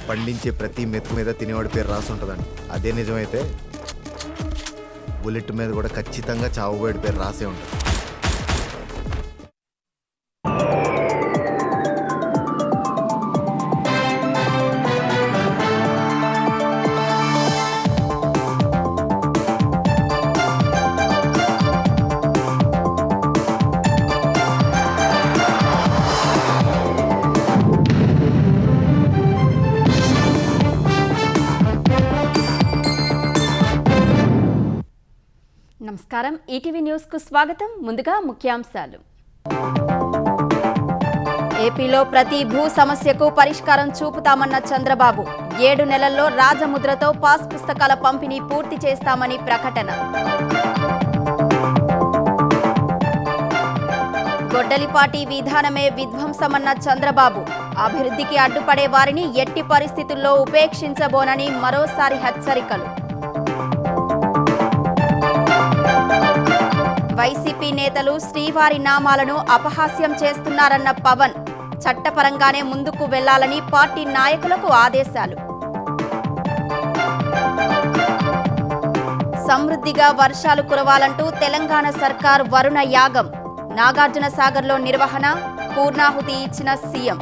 పండించే ప్రతి మెతుకు మీద తినేవాడి పేరు రాసి ఉంటుందండి. అదే నిజమైతే బుల్లెట్ మీద కూడా ఖచ్చితంగా చావుబోయేడి పేరు రాసే ఉంటుంది. నమస్కారం, ఈటీవీ న్యూస్ కు స్వాగతం. ముందుగా ముఖ్యాంశాలు. ఏపీలో ప్రతి భూ సమస్యకు పరిష్కారం చూపుతామన్న చంద్రబాబు. 7 నెలల్లో రాజముద్రతో పాస్ పుస్తకాల పంపిణీ పూర్తి చేస్తామని ప్రకటన. గొడ్డలిపాటి విధానమే విధ్వంసమన్న చంద్రబాబు. అభివృద్ధికి అడ్డుపడే వారిని ఎట్టి పరిస్థితుల్లో ఉపేక్షించబోనని మరోసారి హెచ్చరికలు. వైసీపీ నేతలు శ్రీవారి నామాలను అపహాస్యం చేస్తున్నారన్న పవన్. చట్టపరంగానే ముందుకు వెళ్లాలని పార్టీ నాయకులకు ఆదేశాలు. సమృద్ధిగా వర్షాలు కురవాలంటూ తెలంగాణ సర్కార్ వరుణ యాగం. నాగార్జున సాగర్లో నిర్వహణ, పూర్ణాహుతి ఇచ్చిన సీఎం.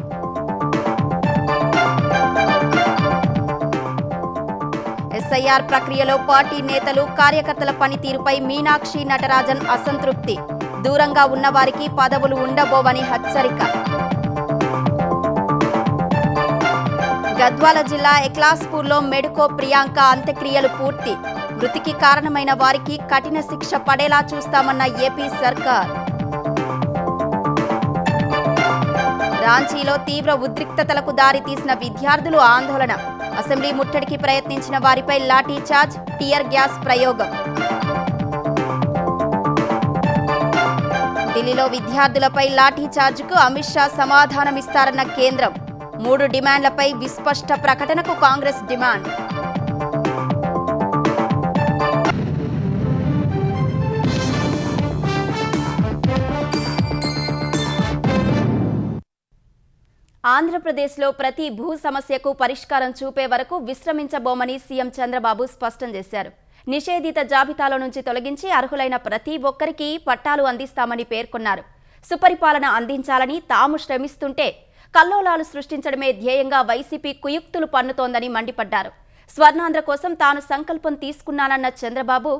ఎస్ఐఆర్ ప్రక్రియలో పార్టీ నేతలు కార్యకర్తల పనితీరుపై మీనాక్షి నటరాజన్ అసంతృప్తి. దూరంగా ఉన్నవారికి పదవులు ఉండబోవని హెచ్చరిక. గద్వాల జిల్లా ఎక్లాస్పూర్లో మెడుకో ప్రియాంక అంత్యక్రియలు పూర్తి. మృతికి కారణమైన వారికి కఠిన శిక్ష పడేలా చూస్తామన్న ఏపీ సర్కార్. రాంచీలో తీవ్ర ఉద్రిక్తతలకు దారితీసిన విద్యార్థులు ఆందోళన. అసెంబ్లీ ముట్టడికి ప్రయత్నించిన వారిపై లాఠీ చార్జ్, టియర్ గ్యాస్ ప్రయోగం. ఢిల్లీలో విద్యార్థులపై లాఠీ చార్జ్కు అమిత్ షా సమాధానమిస్తారన్న కేంద్రం. 3 డిమాండ్లపై విస్పష్ట ప్రకటనకు కాంగ్రెస్ డిమాండ్. ఆంధ్రప్రదేశ్లో ప్రతి భూ సమస్యకు పరిష్కారం చూపే వరకు విశ్రమించబోమని సీఎం చంద్రబాబు స్పష్టం చేశారు. నిషేధిత జాబితాలో నుంచి తొలగించి అర్హులైన ప్రతి ఒక్కరికి పట్టాలు అందిస్తామని పేర్కొన్నారు. సుపరిపాలన అందించాలని తాము శ్రమిస్తుంటే కల్లోలాలు సృష్టించడమే ధ్యేయంగా వైసీపీ కుయుక్తులు పన్నుతోందని మండిపడ్డారు. స్వర్ణాంధ్ర కోసం తాను సంకల్పం తీసుకున్నానన్న చంద్రబాబు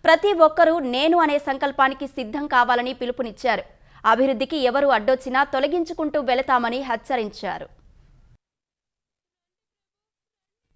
ప్రతి ఒక్కరూ నేను అనే సంకల్పానికి సిద్ధం కావాలని పిలుపునిచ్చారు. అభివృద్ధికి ఎవరు అడ్డొచ్చినా తొలగించుకుంటూ వెళతామని హెచ్చరించారు.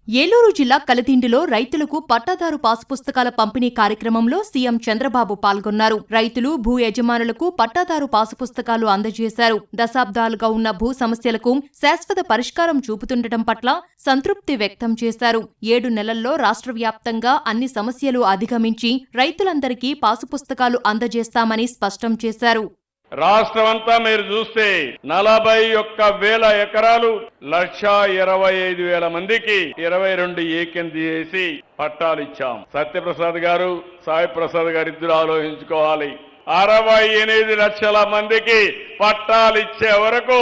ఏలూరు జిల్లా కలిదిండిలో రైతులకు పట్టాదారు పాసు పుస్తకాల పంపిణీ కార్యక్రమంలో సీఎం చంద్రబాబు పాల్గొన్నారు. రైతులు, భూ యజమానులకు పట్టాదారు పాసు పుస్తకాలు అందజేశారు. దశాబ్దాలుగా ఉన్న భూ సమస్యలకు శాశ్వత పరిష్కారం చూపుతుండటం పట్ల సంతృప్తి వ్యక్తం చేశారు. 7 నెలల్లో రాష్ట్ర వ్యాప్తంగా అన్ని సమస్యలు అధిగమించి రైతులందరికీ పాసు పుస్తకాలు అందజేస్తామని స్పష్టం చేశారు. రాష్ట్రమంతా మీరు చూస్తే 41,000 ఎకరాలు 1,25,000 మందికి 22 ఏకెన్ చేసి పట్టాలు ఇచ్చాం. సత్యప్రసాద్ గారు, సాయి ప్రసాద్ గారు ఇద్దరు ఆలోచించుకోవాలి. 68 లక్షల మందికి పట్టాలు ఇచ్చే వరకు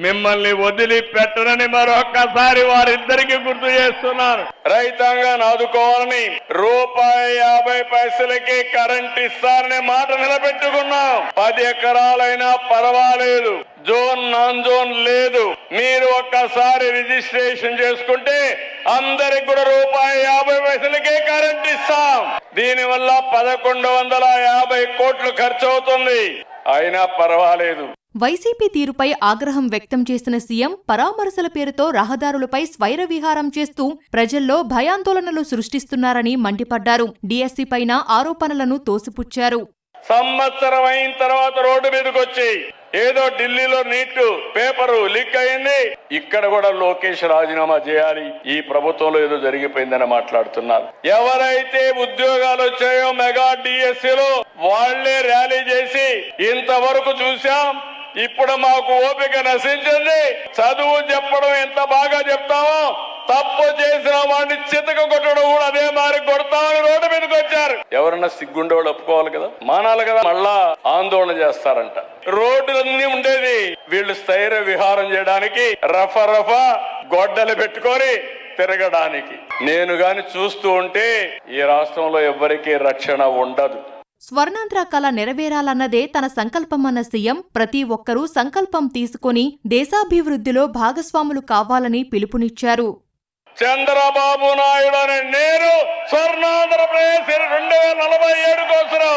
మిమ్మల్ని వదిలిపెట్టనని మరొక్కసారి వారిద్దరికి గుర్తు చేస్తున్నారు. రైతాంగాన్ని ఆదుకోవాలని ₹1.50 కరెంట్ ఇస్తారనే మాట నిలబెట్టుకున్నాం. 10 ఎకరాలైనా పర్వాలేదు, జోన్ నాన్ జోన్ లేదు. మీరు ఒక్కసారి రిజిస్ట్రేషన్ చేసుకుంటే అందరికి కూడా ₹1.50 కరెంట్ ఇస్తాం. దీనివల్ల 1,150 కోట్లు ఖర్చు అవుతుంది. అయినా పర్వాలేదు. వైసీపీ తీరుపై ఆగ్రహం వ్యక్తం చేసిన సీఎం పరామర్శల పేరుతో రహదారులపై స్వైర విహారం చేస్తూ ప్రజల్లో భయాందోళనలు సృష్టిస్తున్నారని మండిపడ్డారు. డీఎస్సీ పైన ఆరోపణలను తోసిపుచ్చారు. సంవత్సరం అయిన తర్వాత రోడ్డు మీదకి వచ్చి ఏదో ఢిల్లీలో నీట్ పేపరు లీక్ అయింది, ఇక్కడ కూడా లోకేష్ రాజీనామా చేయాలి, ఈ ప్రభుత్వంలో ఏదో జరిగిపోయిందని మాట్లాడుతున్నారు. ఎవరైతే ఉద్యోగాలు వచ్చాయో మెగా డిఎస్సీలో వాళ్లే ర్యాలీ చేసి ఇంతవరకు చూశాం, ఇప్పుడు మాకు ఓపిక నశించింది, చదువు చెప్పడం ఎంత బాగా చెప్తామో తప్పు చేసిన వాడిని చితక కొట్టడం కూడా అదే మారి కొడతామని రోడ్డు మీదకి వచ్చారు. ఎవరన్నా సిగ్గుండే వాళ్ళు ఒప్పుకోవాలి కదా, మానాలి కదా, మళ్ళా ఆందోళన చేస్తారంట. రోడ్డులన్నీ ఉండేది వీళ్ళు స్థైర్య విహారం చేయడానికి రఫా గొడ్డలు పెట్టుకొని తిరగడానికి. నేను గాని చూస్తూ ఉంటే ఈ రాష్ట్రంలో ఎవ్వరికీ రక్షణ ఉండదు. స్వర్ణాంధ్ర కళ నెరవేరాలన్నదే తన సంకల్పమన్న సీఎం ప్రతి ఒక్కరూ సంకల్పం తీసుకుని దేశాభివృద్ధిలో భాగస్వాములు కావాలని పిలుపునిచ్చారు. చంద్రబాబు నాయుడు అనే నేను స్వర్ణాంధ్రప్రదేశ్ 2047 కోసం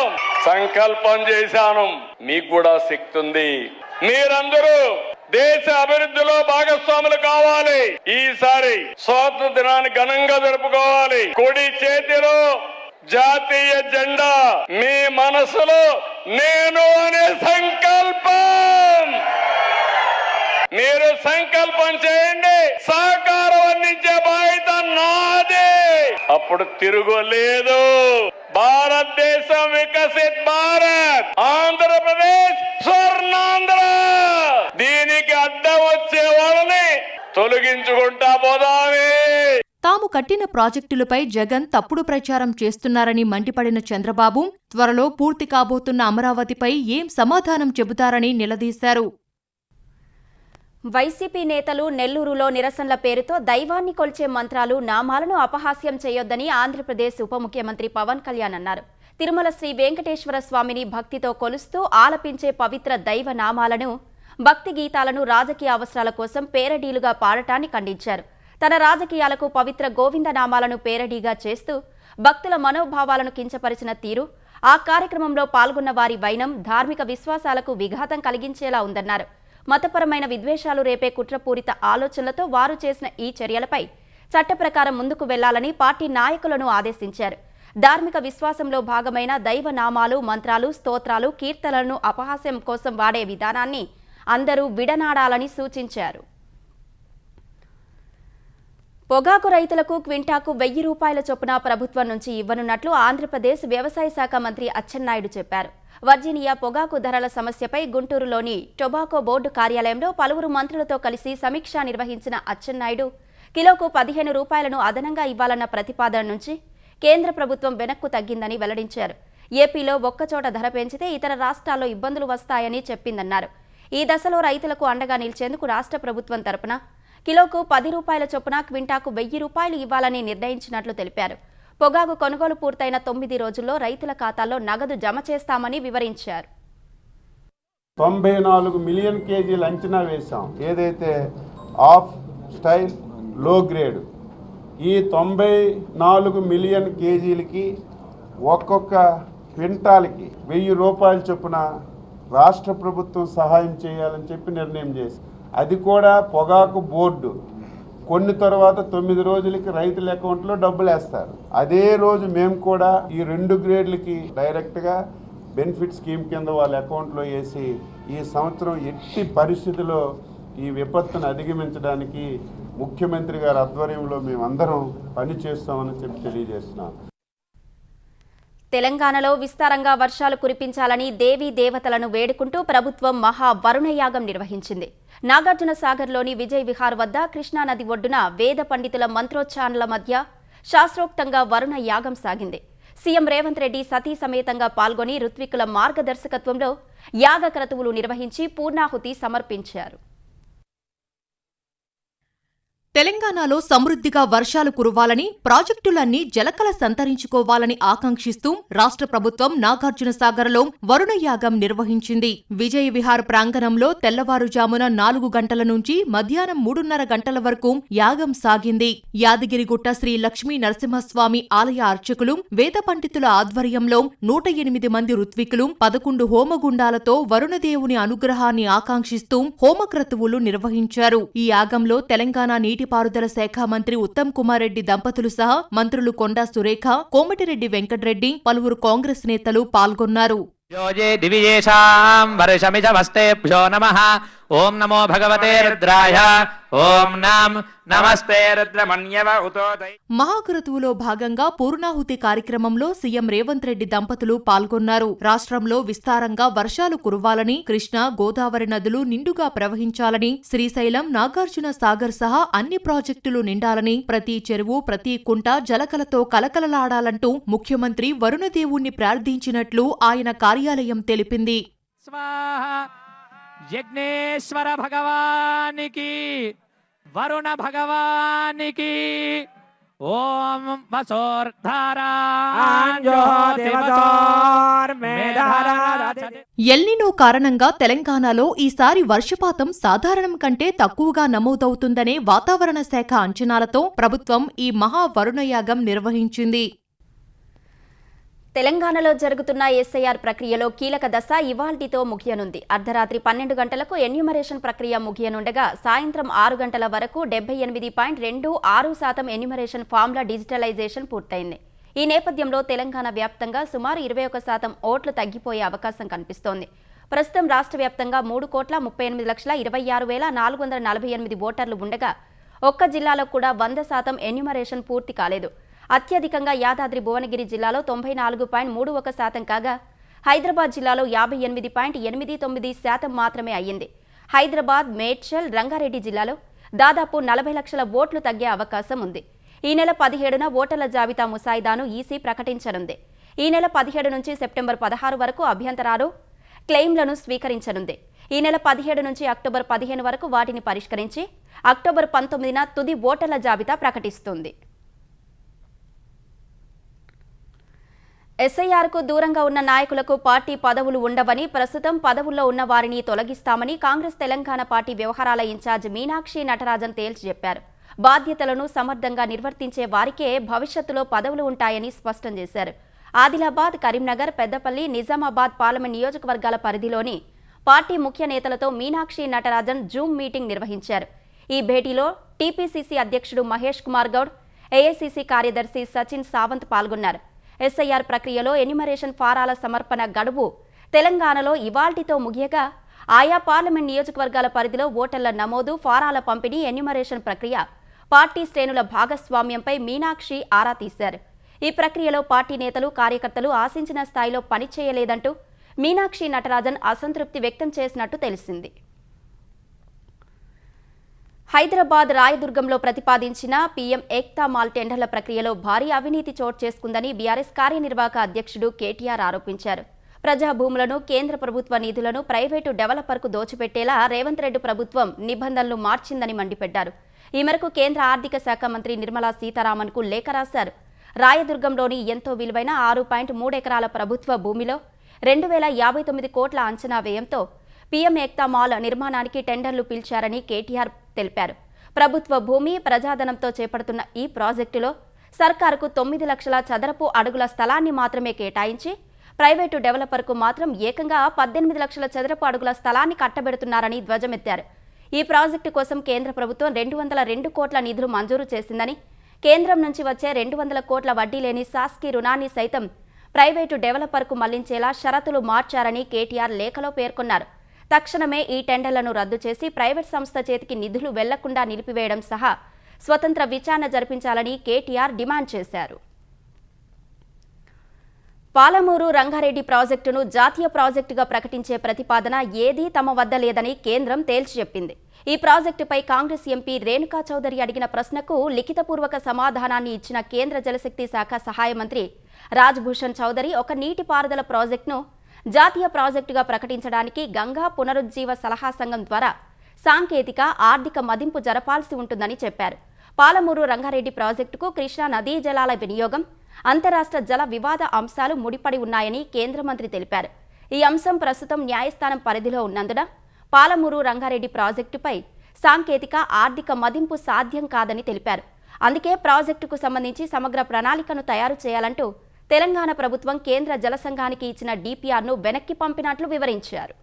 సంకల్పం చేశాను. మీకు కూడా శక్తి ఉంది. మీరందరూ దేశ అభివృద్ధిలో భాగస్వాములు కావాలి. ఈసారి స్వాతంత్ర దినాన్ని ఘనంగా జరుపుకోవాలి. కుడి చేతిలో జాతీయ జెండా, మీ మనసులో నేను అనే సంకల్పం. మీరు సంకల్పం చేయండి, సహకారం అందించే బాధ్యత నాదే. అప్పుడు తిరుగులేదు. భారతదేశం వికసిత్ భారత్, ఆంధ్రప్రదేశ్ స్వర్ణాంధ్ర. దీనికి అడ్డం వచ్చే వాళ్ళని తొలగించుకుంటా పోదామే. తాము కట్టిన ప్రాజెక్టులపై జగన్ తప్పుడు ప్రచారం చేస్తున్నారని మండిపడిన చంద్రబాబు త్వరలో పూర్తి కాబోతున్న అమరావతిపై ఏం సమాధానం చెబుతారని నిలదీశారు. వైసీపీ నేతలు నెల్లూరులో నిరసనల పేరుతో దైవాన్ని కొల్చే మంత్రాలు, నామాలను అపహాస్యం చేయొద్దని ఆంధ్రప్రదేశ్ ఉప ముఖ్యమంత్రి పవన్ కళ్యాణ్ అన్నారు. తిరుమల శ్రీ వెంకటేశ్వర స్వామిని భక్తితో కొలుస్తూ ఆలపించే పవిత్ర దైవ నామాలను, భక్తి గీతాలను రాజకీయ అవసరాల కోసం పేరడీలుగా పాడటాన్ని ఖండించారు. తన రాజకీయాలకు పవిత్ర గోవిందనామాలను పేరడీగా చేస్తూ భక్తుల మనోభావాలను కించపరిచిన తీరు, ఆ కార్యక్రమంలో పాల్గొన్న వారి వైనం ధార్మిక విశ్వాసాలకు విఘాతం కలిగించేలా ఉందన్నారు. మతపరమైన విద్వేషాలు రేపే కుట్రపూరిత ఆలోచనలతో వారు చేసిన ఈ చర్యలపై చట్ట ప్రకారం ముందుకు వెళ్లాలని పార్టీ నాయకులను ఆదేశించారు. ధార్మిక విశ్వాసంలో భాగమైన దైవ నామాలు, మంత్రాలు, స్తోత్రాలు, కీర్తనలను అపహాస్యం కోసం వాడే విధానాన్ని అందరూ విడనాడాలని సూచించారు. పొగాకు రైతులకు క్వింటాకు 1000 రూపాయల చొప్పున ప్రభుత్వం నుంచి ఇవ్వనున్నట్లు ఆంధ్రప్రదేశ్ వ్యవసాయ శాఖ మంత్రి అచ్చెన్నాయుడు చెప్పారు. వర్జీనియా పొగాకు ధరల సమస్యపై గుంటూరులోని టొబాకో బోర్డు కార్యాలయంలో పలువురు మంత్రులతో కలిసి సమీక్ష నిర్వహించిన అచ్చెన్నాయుడు కిలోకు 15 రూపాయలను అదనంగా ఇవ్వాలన్న ప్రతిపాదన నుంచి కేంద్ర ప్రభుత్వం వెనక్కు తగ్గిందని వెల్లడించారు. ఏపీలో ఒక్కచోట ధర పెంచితే ఇతర రాష్ట్రాల్లో ఇబ్బందులు వస్తాయని చెప్పిందన్నారు. ఈ దశలో రైతులకు అండగా నిలిచేందుకు రాష్ట్ర ప్రభుత్వం తరపున కిలోకు 10 రూపాయల చొప్పున క్వింటాకు 1000 రూపాయలు ఇవ్వాలని నిర్ణయించినట్లు తెలిపారు. పొగాకు కొనుగోలు పూర్తయిన 9 రోజుల్లో రైతుల ఖాతాల్లో నగదు జమ చేస్తామని వివరించారు. 94 మిలియన్ కేజీలు అంచనా వేశాం. ఏదైతే ఆఫ్ స్టైల్ లో గ్రేడ్ ఈ 94 మిలియన్ కేజీలకి ఒక్కొక్క క్వింటాల్కి 1000 రూపాయల చొప్పున రాష్ట్ర ప్రభుత్వం సహాయం చేయాలని చెప్పి నిర్ణయం చేసి, అది కూడా పొగాకు బోర్డు కొన్ని తర్వాత 9 రోజులకి రైతుల అకౌంట్లో డబ్బులు వేస్తారు. అదే రోజు మేము కూడా ఈ 2 గ్రేడ్లకి డైరెక్ట్గా బెనిఫిట్ స్కీమ్ కింద వాళ్ళ అకౌంట్లో వేసి ఈ సంవత్సరం ఎట్టి పరిస్థితిలో ఈ విపత్తును అధిగమించడానికి ముఖ్యమంత్రి గారి ఆధ్వర్యంలో మేమందరం పనిచేస్తామని చెప్పి తెలియజేస్తున్నాం. తెలంగాణలో విస్తారంగా వర్షాలు కురిపించాలని దేవీ దేవతలను వేడుకుంటూ ప్రభుత్వం మహా వరుణయాగం నిర్వహించింది. నాగార్జున సాగర్లోని విజయ్ విహార్ వద్ద కృష్ణానది ఒడ్డున వేద పండితుల మంత్రోచ్చారణల మధ్య శాస్త్రోక్తంగా వరుణ యాగం సాగింది. సీఎం రేవంత్ రెడ్డి సతీ సమేతంగా పాల్గొని ఋత్వికుల మార్గదర్శకత్వంలో యాగ క్రతువులు నిర్వహించి పూర్ణాహుతి సమర్పించారు. తెలంగాణలో సమృద్ధిగా వర్షాలు కురవాలని, ప్రాజెక్టులన్నీ జలకళ సంతరించుకోవాలని ఆకాంక్షిస్తూ రాష్ట్ర ప్రభుత్వం నాగార్జున సాగర్లో వరుణ యాగం నిర్వహించింది. విజయ్ విహార్ ప్రాంగణంలో తెల్లవారుజామున 4 గంటల నుంచి మధ్యాహ్నం 3:30 గంటల వరకు యాగం సాగింది. యాదగిరిగుట్ట శ్రీ లక్ష్మీ నరసింహస్వామి ఆలయ అర్చకులు, వేద పండితుల ఆధ్వర్యంలో 108 మంది ఋత్వికులు 11 హోమగుండాలతో వరుణదేవుని అనుగ్రహాన్ని ఆకాంక్షిస్తూ హోమక్రతువులు నిర్వహించారు. ఈ యాగంలో తెలంగాణ నీటిపారుదల శాఖ మంత్రి ఉత్తమ్ కుమార్ రెడ్డి దంపతులు సహా మంత్రులు కొండా సురేఖ, కోమటిరెడ్డి వెంకటరెడ్డి, పలువురు కాంగ్రెస్ నేతలు పాల్గొన్నారు. ఓం నమో భగవతే రుద్రాయ. ఓం నమస్తే రుద్రమణ్యవ ఉతోదయ. మహాక్రతువులో భాగంగా పూర్ణాహుతి కార్యక్రమంలో సీఎం రేవంత్ రెడ్డి దంపతులు పాల్గొన్నారు. రాష్ట్రంలో విస్తారంగా వర్షాలు కురవాలని, కృష్ణా, గోదావరి నదులు నిండుగా ప్రవహించాలని, శ్రీశైలం, నాగార్జున సాగర్ సహా అన్ని ప్రాజెక్టులు నిండాలని, ప్రతి చెరువు, ప్రతి కుంట జలకలతో కలకలలాడాలంటూ ముఖ్యమంత్రి వరుణదేవుణ్ణి ప్రార్థించినట్లు ఆయన కార్యాలయం తెలిపింది. యజ్ఞేశ్వర భగవానికి వరుణ భగవానికి ఓం వసోర్ధారా ఎల్నినో కారణంగా తెలంగాణలో ఈసారి వర్షపాతం సాధారణం కంటే తక్కువగా నమోదవుతుందనే వాతావరణ శాఖ అంచనాలతో ప్రభుత్వం ఈ మహా వరుణయాగం నిర్వహించింది. తెలంగాణలో జరుగుతున్న ఎస్ఐఆర్ ప్రక్రియలో కీలక దశ ఇవాల్టితో ముగియనుంది. అర్ధరాత్రి 12 గంటలకు ఎన్యూమరేషన్ ప్రక్రియ ముగియనుండగా సాయంత్రం 6 గంటల వరకు 78.26% ఎన్యూమరేషన్ ఫామ్ల డిజిటలైజేషన్ పూర్తయింది. ఈ నేపథ్యంలో తెలంగాణ వ్యాప్తంగా సుమారు 21% ఓట్లు తగ్గిపోయే అవకాశం కనిపిస్తోంది. ప్రస్తుతం రాష్ట్ర వ్యాప్తంగా 3,38,26,448 ఓటర్లు ఉండగా ఒక్క జిల్లాలో కూడా 100% ఎన్యూమరేషన్ పూర్తి కాలేదు. అత్యధికంగా యాదాద్రి భువనగిరి జిల్లాలో 94.31% కాగా హైదరాబాద్ జిల్లాలో 58.89% మాత్రమే అయ్యింది. హైదరాబాద్, మేడ్చల్, రంగారెడ్డి జిల్లాలో దాదాపు 40 లక్షల ఓట్లు తగ్గే అవకాశం ఉంది. ఈ నెల 17న ఓటర్ల జాబితా ముసాయిదాను ఈసీ ప్రకటించనుంది. ఈ నెల 17 నుంచి సెప్టెంబర్ 16 వరకు అభ్యంతరాలు, క్లెయిమ్లను స్వీకరించనుంది. ఈ నెల 17 నుంచి అక్టోబర్ 15 వరకు వాటిని పరిష్కరించి అక్టోబర్ 19న తుది ఓటర్ల జాబితా ప్రకటిస్తుంది. ఎస్ఐఆర్కు దూరంగా ఉన్న నాయకులకు పార్టీ పదవులు ఉండవని, ప్రస్తుతం పదవుల్లో ఉన్న వారిని తొలగిస్తామని కాంగ్రెస్ తెలంగాణ పార్టీ వ్యవహారాల ఇన్ఛార్జ్ మీనాక్షి నటరాజన్ తేల్చి చెప్పారు. బాధ్యతలను సమర్థంగా నిర్వర్తించే వారికే భవిష్యత్తులో పదవులు ఉంటాయని స్పష్టం చేశారు. ఆదిలాబాద్, కరీంనగర్, పెద్దపల్లి, నిజామాబాద్ పార్లమెంట్ నియోజకవర్గాల పరిధిలోని పార్టీ ముఖ్య నేతలతో మీనాక్షి నటరాజన్ జూమ్ మీటింగ్ నిర్వహించారు. ఈ భేటీలో టీపీసీసీ అధ్యక్షుడు మహేష్ కుమార్ గౌడ్, ఏఐసీసీ కార్యదర్శి సచిన్ సావంత్ పాల్గొన్నారు. ఎస్ఐఆర్ ప్రక్రియలో ఎన్యూమరేషన్ ఫారాల సమర్పణ గడువు తెలంగాణలో ఇవాల్టితో ముగియగా ఆయా పార్లమెంట్ నియోజకవర్గాల పరిధిలో ఓటర్ల నమోదు, ఫారాల పంపిణీ, ఎన్యూమరేషన్ ప్రక్రియ, పార్టీ శ్రేణుల భాగస్వామ్యంపై మీనాక్షి ఆరా తీశారు. ఈ ప్రక్రియలో పార్టీ నేతలు, కార్యకర్తలు ఆశించిన స్థాయిలో పనిచేయలేదంటూ మీనాక్షి నటరాజన్ అసంతృప్తి వ్యక్తం చేసినట్టు తెలిసింది. హైదరాబాద్ రాయదుర్గంలో ప్రతిపాదించిన పీఎం ఏక్తా మాల్ టెండర్ల ప్రక్రియలో భారీ అవినీతి చోటు చేసుకుందని బీఆర్ఎస్ కార్యనిర్వాహక అధ్యక్షుడు కేటీఆర్ ఆరోపించారు. ప్రజా భూములను, కేంద్ర ప్రభుత్వ నిధులను ప్రైవేటు డెవలపర్కు దోచిపెట్టేలా రేవంత్ రెడ్డి ప్రభుత్వం నిబంధనలు మార్చిందని మండిపడ్డారు. ఈ మేరకు కేంద్ర ఆర్థిక శాఖ మంత్రి నిర్మలా సీతారామన్కు లేఖ రాశారు. రాయదుర్గంలోని ఎంతో విలువైన 6.3 ఎకరాల ప్రభుత్వ భూమిలో 2,059 కోట్ల అంచనా వ్యయంతో పీఎం ఏక్తా మాల్ నిర్మాణానికి టెండర్లు పిలిచారని కేటీఆర్ తెలిపారు. ప్రభుత్వ భూమి, ప్రజాధనంతో చేపడుతున్న ఈ ప్రాజెక్టులో సర్కారుకు 9 లక్షల చదరపు అడుగుల స్థలాన్ని మాత్రమే కేటాయించి ప్రైవేటు డెవలపర్కు మాత్రం ఏకంగా 18 లక్షల చదరపు అడుగుల స్థలాన్ని కట్టబెడుతున్నారని ధ్వజమెత్తారు. ఈ ప్రాజెక్టు కోసం కేంద్ర ప్రభుత్వం 202 కోట్ల నిధులు మంజూరు చేసిందని, కేంద్రం నుంచి వచ్చే 200 కోట్ల వడ్డీ లేని శాస్కీ రుణాన్ని సైతం ప్రైవేటు డెవలపర్కు మళ్లించేలా షరతులు మార్చారని కేటీఆర్ లేఖలో పేర్కొన్నారు. తక్షణమే ఈ టెండర్లను రద్దు చేసి ప్రైవేట్ సంస్థ చేతికి నిధులు వెళ్లకుండా నిలిపివేయడం సహా స్వతంత్ర విచారణ జరిపించాలని కేటీఆర్ డిమాండ్ చేశారు. పాలమూరు రంగారెడ్డి ప్రాజెక్టును జాతీయ ప్రాజెక్టుగా ప్రకటించే ప్రతిపాదన ఏదీ తమ వద్ద లేదని కేంద్రం తేల్చి చెప్పింది. ఈ ప్రాజెక్టుపై కాంగ్రెస్ ఎంపీ రేణుకా చౌదరి అడిగిన ప్రశ్నకు లిఖితపూర్వక సమాధానాన్ని ఇచ్చిన కేంద్ర జలశక్తి శాఖ సహాయ మంత్రి రాజ్భూషణ్ చౌదరి ఒక నీటిపారుదల ప్రాజెక్టును జాతీయ ప్రాజెక్టుగా ప్రకటించడానికి గంగా పునరుజ్జీవ సలహా సంఘం ద్వారా సాంకేతిక, ఆర్థిక మదింపు జరపాల్సి ఉంటుందని చెప్పారు. పాలమూరు రంగారెడ్డి ప్రాజెక్టుకు కృష్ణా నదీ జలాల వినియోగం, అంతరాష్ట్ర జల వివాద అంశాలు ముడిపడి ఉన్నాయని కేంద్ర మంత్రి తెలిపారు. ఈ అంశం ప్రస్తుతం న్యాయస్థానం పరిధిలో ఉన్నందున పాలమూరు రంగారెడ్డి ప్రాజెక్టుపై సాంకేతిక, ఆర్థిక మదింపు సాధ్యం కాదని తెలిపారు. అందుకే ప్రాజెక్టుకు సంబంధించి సమగ్ర ప్రణాళికను తయారు చేయాలంటూ తెలంగాణ ప్రభుత్వం కేంద్ర జల సంఘానికి ఇచ్చిన డీపీఆర్ను వెనక్కి పంపినట్లు వివరించారు.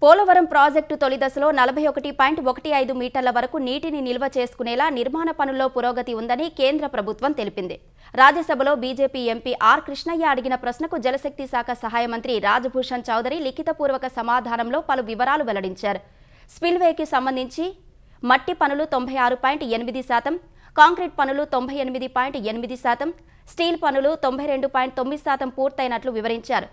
పోలవరం ప్రాజెక్టు తొలి దశలో 41.15 మీటర్ల వరకు నీటిని నిల్వ చేసుకునేలా నిర్మాణ పనుల్లో పురోగతి ఉందని కేంద్ర ప్రభుత్వం తెలిపింది. రాజ్యసభలో బీజేపీ ఎంపీ ఆర్ కృష్ణయ్య అడిగిన ప్రశ్నకు జలశక్తి శాఖ సహాయ మంత్రి రాజ్భూషణ్ చౌదరి లిఖితపూర్వక సమాధానంలో పలు వివరాలు వెల్లడించారు. స్పిల్వేకి సంబంధించి మట్టి పనులు 96.8%, కాంక్రీట్ పనులు 98.8%, స్టీల్ పనులు 92.9% పూర్తయినట్లు వివరించారు.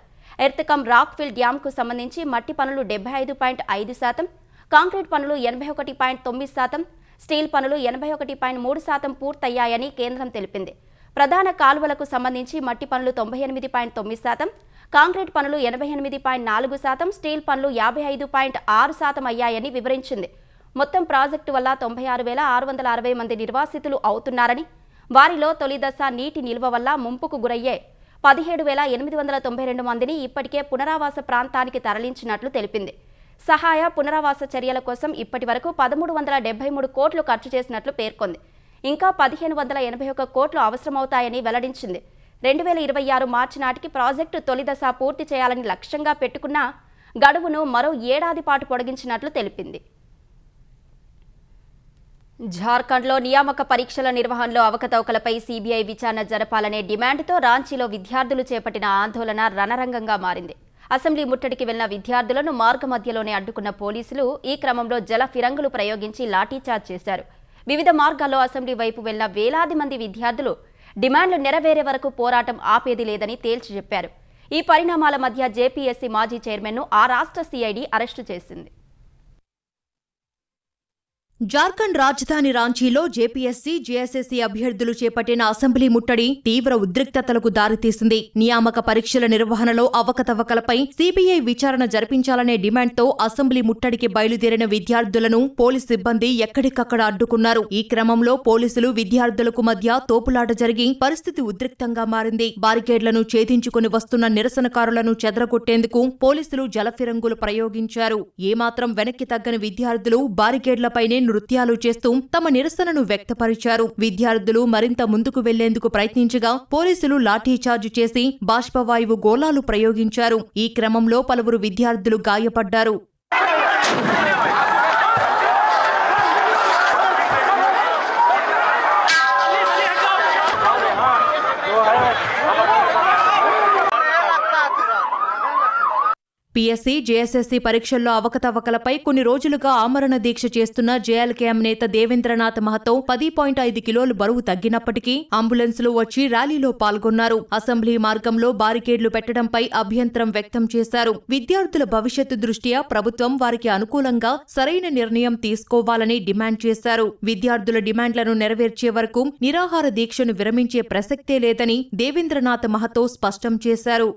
ఎర్త్కమ్ రాక్ఫిల్ డ్యాంకు సంబంధించి మట్టి పనులు 75.5%, కాంక్రీట్ పనులు 81.9%, స్టీల్ పనులు 81.3% పూర్తయ్యాయని కేంద్రం తెలిపింది. ప్రధాన కాలువలకు సంబంధించి మట్టి పనులు 98.9%, కాంక్రీట్ పనులు 88.4%, స్టీల్ పనులు 55.6% అయ్యాయని వివరించింది. మొత్తం ప్రాజెక్టు వల్ల 96,660 మంది నిర్వాసితులు అవుతున్నారని, వారిలో తొలి దశ నీటి నిల్వ వల్ల ముంపుకు గురయ్యే 17,892 మందిని ఇప్పటికే పునరావాస ప్రాంతానికి తరలించినట్లు తెలిపింది. సహాయ పునరావాస చర్యల కోసం ఇప్పటి వరకు 1,373 కోట్లు ఖర్చు చేసినట్లు పేర్కొంది. ఇంకా 1,581 కోట్లు అవసరమవుతాయని వెల్లడించింది. 2026 మార్చి నాటికి ప్రాజెక్టు తొలి దశ పూర్తి చేయాలని లక్ష్యంగా పెట్టుకున్న గడువును మరో ఏడాది పాటు పొడిగించినట్లు తెలిపింది. జార్ఖండ్లో నియామక పరీక్షల నిర్వహణలో అవకతవకలపై సీబీఐ విచారణ జరపాలనే డిమాండ్తో రాంచీలో విద్యార్థులు చేపట్టిన ఆందోళన రణరంగంగా మారింది. అసెంబ్లీ ముట్టడికి వెళ్లిన విద్యార్థులను మార్గమధ్యలోనే అడ్డుకున్న పోలీసులు ఈ క్రమంలో జల ఫిరంగులు ప్రయోగించి లాఠీచార్జ్ చేశారు. వివిధ మార్గాల్లో అసెంబ్లీ వైపు వెళ్లిన వేలాది మంది విద్యార్థులు డిమాండ్లు నెరవేరే వరకు పోరాటం ఆపేది లేదని తేల్చి చెప్పారు. ఈ పరిణామాల మధ్య జేపీఎస్సీ మాజీ చైర్మన్ను ఆ రాష్ట్ర సిఐడి అరెస్టు చేసింది. జార్ఖండ్ రాజధాని రాంచీలో జేపీఎస్సీ, జేఎస్ఎస్సీ అభ్యర్థులు చేపట్టిన అసెంబ్లీ ముట్టడి తీవ్ర ఉద్రిక్తతలకు దారితీసింది. నియామక పరీక్షల నిర్వహణలో అవకతవకలపై సీబీఐ విచారణ జరిపించాలనే డిమాండ్తో అసెంబ్లీ ముట్టడికి బయలుదేరిన విద్యార్థులను పోలీసు సిబ్బంది ఎక్కడికక్కడ అడ్డుకున్నారు. ఈ క్రమంలో పోలీసులు విద్యార్థులకు మధ్య తోపులాట జరిగి పరిస్థితి ఉద్రిక్తంగా మారింది. బారికేడ్లను ఛేదించుకుని వస్తున్న నిరసనకారులను చెదరగొట్టేందుకు పోలీసులు జలఫిరంగులు ప్రయోగించారు. ఏమాత్రం వెనక్కి తగ్గని విద్యార్థులు బారికేడ్లపైనే నృత్యాలు చేస్తూ తమ నిరసనను వ్యక్తపరిచారు. విద్యార్థులు మరింత ముందుకు వెళ్లేందుకు ప్రయత్నించగా పోలీసులు లాఠీచార్జ్ చేసి బాష్పవాయువు గోళాలు ప్రయోగించారు. ఈ క్రమంలో పలువురు విద్యార్థులు గాయపడ్డారు. పీఎస్సీ, జేఎస్ఎస్సీ పరీక్షల్లో అవకతవకలపై కొన్ని రోజులుగా ఆమరణ దీక్ష చేస్తున్న జేఎల్కేఎం నేత దేవేంద్రనాథ్ మహతో 10.5 కిలోలు బరువు తగ్గినప్పటికీ అంబులెన్సులు వచ్చి ర్యాలీలో పాల్గొన్నారు. అసెంబ్లీ మార్గంలో బారికేడ్లు పెట్టడంపై అభ్యంతరం వ్యక్తం చేశారు. విద్యార్థుల భవిష్యత్తు దృష్ట్యా ప్రభుత్వం వారికి అనుకూలంగా సరైన నిర్ణయం తీసుకోవాలని డిమాండ్ చేశారు. విద్యార్థుల డిమాండ్లను నెరవేర్చే వరకు నిరాహార దీక్షను విరమించే ప్రసక్తే లేదని దేవేంద్రనాథ్ మహతో స్పష్టం చేశారు.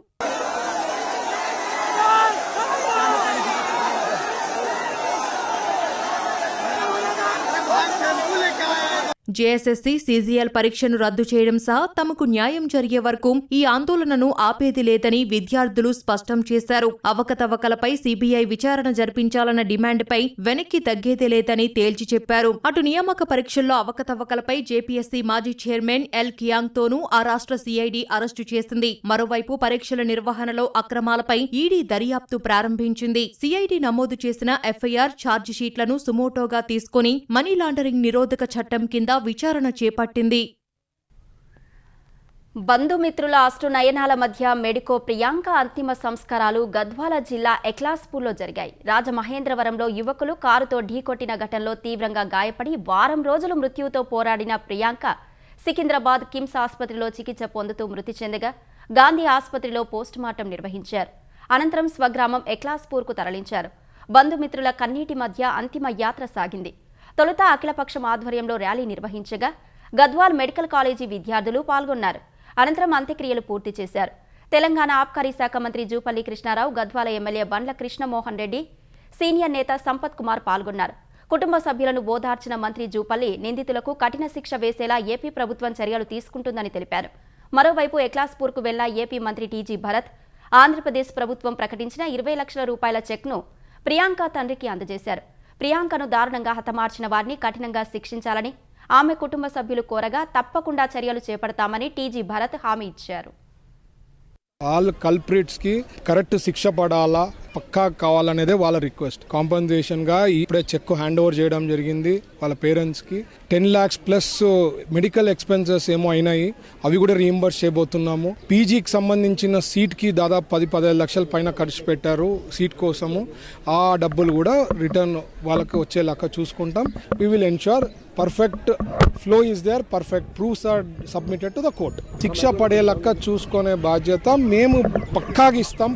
జేఎస్ఎస్సీ, సీజీఎల్ పరీక్షను రద్దు చేయడం సహా తమకు న్యాయం జరిగే వరకు ఈ ఆందోళనను ఆపేది లేదని విద్యార్థులు స్పష్టం చేశారు. అవకతవకలపై సీబీఐ విచారణ జరిపించాలన్న డిమాండ్పై వెనక్కి తగ్గేదే లేదని తేల్చి చెప్పారు. అటు నియామక పరీక్షల్లో అవకతవకలపై జేపీఎస్సీ మాజీ చైర్మన్ ఎల్ కియాంగ్తోనూ ఆ రాష్ట్ర సిఐడి అరెస్టు చేసింది. మరోవైపు పరీక్షల నిర్వహణలో అక్రమాలపై ఈడీ దర్యాప్తు ప్రారంభించింది. సిఐడి నమోదు చేసిన ఎఫ్ఐఆర్ ఛార్జిషీట్లను సుమోటోగా తీసుకుని మనీ లాండరింగ్ నిరోధక చట్టం కింద విచారణ చేపట్టింది. బంధుమిత్రుల అష్టనయనాల మధ్య మెడికో ప్రియాంక అంతిమ సంస్కారాలు గద్వాల జిల్లా ఎక్లాస్పూర్లో జరిగాయి. రాజమహేంద్రవరంలో యువకులు కారుతో ఢీకొట్టిన ఘటనలో తీవ్రంగా గాయపడి వారం రోజులు మృత్యువుతో పోరాడిన ప్రియాంక సికింద్రాబాద్ కిమ్స్ ఆసుపత్రిలో చికిత్స పొందుతూ మృతి చెందగా గాంధీ ఆసుపత్రిలో పోస్టుమార్టం నిర్వహించారు. అనంతరం స్వగ్రామం ఎక్లాస్పూర్కు తరలించారు. బంధుమిత్రుల కన్నీటి మధ్య అంతిమ యాత్ర సాగింది. తొలుత అఖిలపక్షం ఆధ్వర్యంలో ర్యాలీ నిర్వహించగా గద్వాల్ మెడికల్ కాలేజీ విద్యార్థులు పాల్గొన్నారు. అనంతరం అంత్యక్రియలు పూర్తి చేశారు. తెలంగాణ ఆబ్కారీ శాఖ మంత్రి జూపల్లి కృష్ణారావు, గద్వాల ఎమ్మెల్యే బండ్ల కృష్ణమోహన్ రెడ్డి, సీనియర్ నేత సంపత్ కుమార్ పాల్గొన్నారు. కుటుంబ సభ్యులను ఓదార్చిన మంత్రి జూపల్లి నిందితులకు కఠిన శిక్ష వేసేలా ఏపీ ప్రభుత్వం చర్యలు తీసుకుంటుందని తెలిపారు. మరోవైపు ఎక్లాస్పూర్కు వెళ్లిన ఏపీ మంత్రి టీజీ భరత్ ఆంధ్రప్రదేశ్ ప్రభుత్వం ప్రకటించిన 20 లక్షల రూపాయల చెక్ను ప్రియాంక తండ్రికి అందజేశారు. ప్రియాంకను దారుణంగా హతమార్చిన వారిని కఠినంగా శిక్షించాలని ఆమె కుటుంబ సభ్యులు కోరగా తప్పకుండా చర్యలు చేపడతామని టీజీ భరత్ హామీ ఇచ్చారు. ఆల్ కల్ప్రిట్స్ కి కరెక్ట్ శిక్ష పడాలా, పక్కా కావాలనేదే వాళ్ళ రిక్వెస్ట్. కాంపన్సేషన్ గా ఇప్పుడే చెక్ హ్యాండ్ ఓవర్ చేయడం జరిగింది వాళ్ళ పేరెంట్స్ కి. 10 lakhs ప్లస్ మెడికల్ ఎక్స్పెన్సెస్ ఏమో అయినాయి, అవి కూడా రీయింబర్స్ చేయబోతున్నాము. పీజీకి సంబంధించిన సీట్ కి దాదాపు 10-15 లక్షల పైన ఖర్చు పెట్టారు సీట్ కోసము. ఆ డబ్బులు కూడా రిటర్న్ వాళ్ళకి వచ్చేలాగా చూసుకుంటాం. We will ensure perfect flow is there, perfect proofs are submitted to the court. శిక్ష పడేలాగా చూసుకునే బాధ్యత మేము పక్కాగా ఇస్తాం.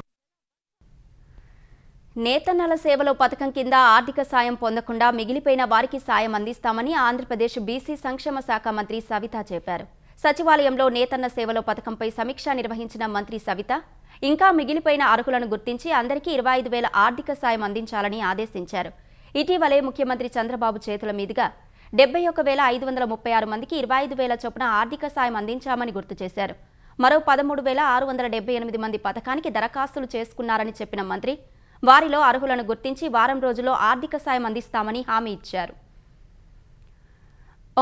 నేతన్నల సేవలో పథకం కింద ఆర్థిక సాయం పొందకుండా మిగిలిపోయిన వారికి సాయం అందిస్తామని ఆంధ్రప్రదేశ్ బీసీ సంక్షేమ శాఖ మంత్రి సవిత చెప్పారు. సచివాలయంలో నేతన్న సేవలో పథకంపై సమీక్ష నిర్వహించిన మంత్రి సవిత ఇంకా మిగిలిపోయిన అర్హులను గుర్తించి అందరికీ 25,000 ఆర్థిక సాయం అందించాలని ఆదేశించారు. ఇటీవలే ముఖ్యమంత్రి చంద్రబాబు చేతుల మీదుగా 71,536 మందికి 25,000 చొప్పున ఆర్థిక సాయం అందించామని గుర్తు చేశారు. మరో 13,678 మంది పథకానికి దరఖాస్తులు చేసుకున్నారని చెప్పిన మంత్రి వారిలో అర్హులను గుర్తించి వారం రోజుల్లో ఆర్థిక సాయం అందిస్తామని హామీ ఇచ్చారు.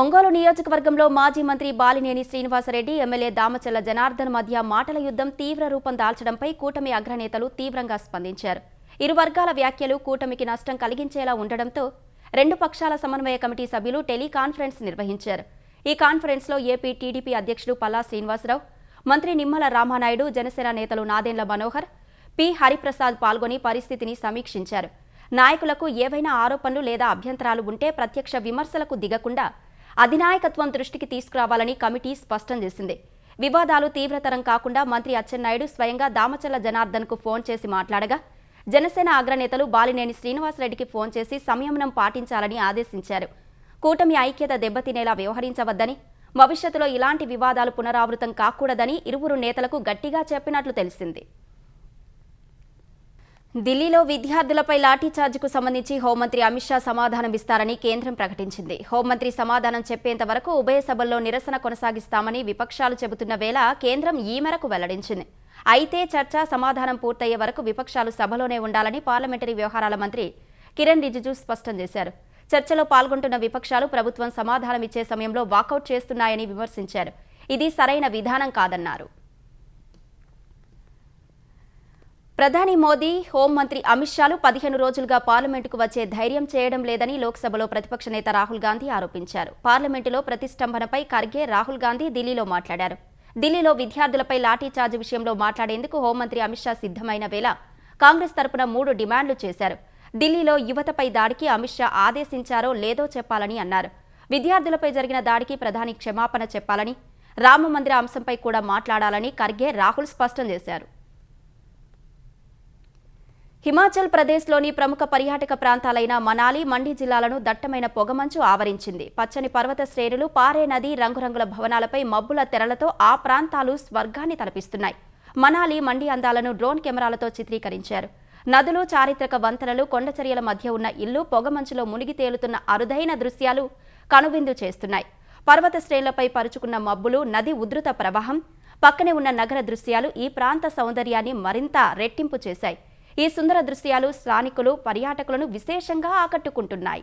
ఒంగోలు నియోజకవర్గంలో మాజీ మంత్రి బాలినేని శ్రీనివాసరెడ్డి, ఎమ్మెల్యే దామచల్ల జనార్దన్ మధ్య మాటల యుద్ధం తీవ్ర రూపం దాల్చడంపై కూటమి అగ్రనేతలు తీవ్రంగా స్పందించారు. ఇరు వర్గాల వ్యాఖ్యలు కూటమికి నష్టం కలిగించేలా ఉండడంతో రెండు పక్షాల సమన్వయ కమిటీ సభ్యులు టెలికాన్ఫరెన్స్ నిర్వహించారు. ఈ కాన్ఫరెన్స్లో ఏపీ టీడీపీ అధ్యక్షుడు పల్లా శ్రీనివాసరావు, మంత్రి నిమ్మల రామానాయుడు, జనసేన నేతలు నాదెండ్ల మనోహర్, పి హరిప్రసాద్ పాల్గొని పరిస్థితిని సమీక్షించారు. నాయకులకు ఏవైనా ఆరోపణలు లేదా అభ్యంతరాలు ఉంటే ప్రత్యక్ష విమర్శలకు దిగకుండా అధినాయకత్వం దృష్టికి తీసుకురావాలని కమిటీ స్పష్టం చేసింది. వివాదాలు తీవ్రతరం కాకుండా మంత్రి అచ్చెన్నాయుడు స్వయంగా దామచల్ల జనార్దన్కు ఫోన్ చేసి మాట్లాడగా జనసేన అగ్రనేతలు బాలినేని శ్రీనివాసరెడ్డికి ఫోన్ చేసి సంయమనం పాటించాలని ఆదేశించారు. కూటమి ఐక్యత దెబ్బతినేలా వ్యవహరించవద్దని, భవిష్యత్తులో ఇలాంటి వివాదాలు పునరావృతం కాకూడదని ఇరువురు నేతలకు గట్టిగా చెప్పినట్లు తెలిసింది. ఢిల్లీలో విద్యార్థులపై లాఠీచార్జికు సంబంధించి హోంమంత్రి అమిత్ షా సమాధానం ఇస్తారని కేంద్రం ప్రకటించింది. హోంమంత్రి సమాధానం చెప్పేంత వరకు ఉభయ సభల్లో నిరసన కొనసాగిస్తామని విపక్షాలు చెబుతున్న వేళ కేంద్రం ఈ మేరకు వెల్లడించింది. అయితే చర్చ సమాధానం పూర్తయ్యే వరకు విపక్షాలు సభలోనే ఉండాలని పార్లమెంటరీ వ్యవహారాల మంత్రి కిరణ్ రిజిజు స్పష్టం చేశారు. చర్చలో పాల్గొంటున్న విపక్షాలు ప్రభుత్వం సమాధానం ఇచ్చే సమయంలో వాకౌట్ చేస్తున్నాయని విమర్శించారు. ఇది సరైన విధానం కాదన్నారు. ప్రధాని మోదీ, హోంమంత్రి అమిత్ షాలు 15 రోజులుగా పార్లమెంటుకు వచ్చే ధైర్యం చేయడం లేదని లోక్సభలో ప్రతిపక్ష నేత రాహుల్ గాంధీ ఆరోపించారు. పార్లమెంటులో ప్రతిష్టంభనపై ఖర్గే, రాహుల్ గాంధీ ఢిల్లీలో మాట్లాడారు. ఢిల్లీలో విద్యార్థులపై లాఠీచార్జ్ విషయంలో మాట్లాడేందుకు హోంమంత్రి అమిత్ షా సిద్ధమైన వేళ కాంగ్రెస్ తరపున 3 డిమాండ్లు చేశారు. ఢిల్లీలో యువతపై దాడికి అమిత్ షా ఆదేశించారో లేదో చెప్పాలని అన్నారు. విద్యార్థులపై జరిగిన దాడికి ప్రధాని క్షమాపణ చెప్పాలని, రామమందిర అంశంపై కూడా మాట్లాడాలని ఖర్గే, రాహుల్ స్పష్టం చేశారు. హిమాచల్ ప్రదేశ్లోని ప్రముఖ పర్యాటక ప్రాంతాలైన మనాలి, మండి జిల్లాలను దట్టమైన పొగమంచు ఆవరించింది. పచ్చని పర్వత శ్రేణులు, పారే నది, రంగురంగుల భవనాలపై మబ్బుల తెరలతో ఆ ప్రాంతాలు స్వర్గాన్ని తలపిస్తున్నాయి. మనాలి, మండి అందాలను డ్రోన్ కెమెరాలతో చిత్రీకరించారు. నదులు, చారిత్రక వంతెనలు, కొండచర్యల మధ్య ఉన్న ఇల్లు పొగమంచులో మునిగి తేలుతున్న అరుదైన దృశ్యాలు కనువిందు చేస్తున్నాయి. పర్వత శ్రేణులపై పరుచుకున్న మబ్బులు, నది ఉధృత ప్రవాహం, పక్కనే ఉన్న నగర దృశ్యాలు ఈ ప్రాంత సౌందర్యాన్ని మరింత రెట్టింపు చేశాయి. ఈ సుందర దృశ్యాలు స్థానికులు, పర్యాటకులను విశేషంగా ఆకట్టుకుంటున్నాయి.